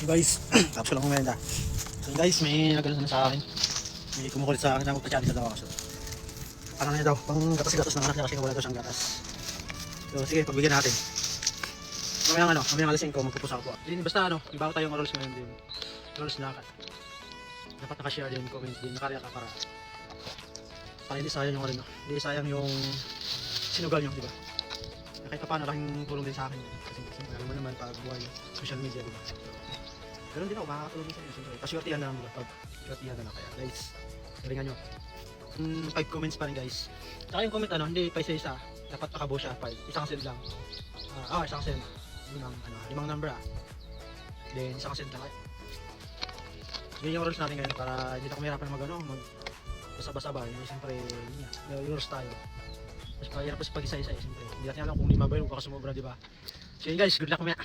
So guys, tapos ko lang kumenda. So guys, may nagano na sa akin. May kumukulit sa akin na magpa-challenge na daw ako. So, ano na daw, pang gatas-gatas na anak niya kasi wala daw siyang gatas. So sige, pagbigyan natin. Mamayang alas 5, magpupus ako po. Din, basta ibago tayong rolls ngayon din. Rolls na dapat naka-share din, comment din, nakarya ka para hindi sayang yung hindi sayang yung sinugal nyo, di ba? Kahit pa paano, laking tulong din sa akin. Kasi alam mo naman, pag buhay social media, di ba? Ganun din ako, makakatulong din sa inyo, siyempre. Pasyurtihan na lang, diba? Pasyurtihan na lang kaya. Guys, galingan nyo. 5 comments pa rin guys. Saka yung comment hindi pa isa-isa. Dapat makabuo siya 5. Isang send lang. Isang send. Limang number Then isang send lang. Yun yung rules natin ngayon para hindi tayo mahirapan mag basa-basa ba. Siyempre, yung rules tayo. Mas mahirap pa pag isa-isa. Siyempre, hindi natin alam kung lima ba yun, baka sumobra, diba? So yun guys, good luck mamaya.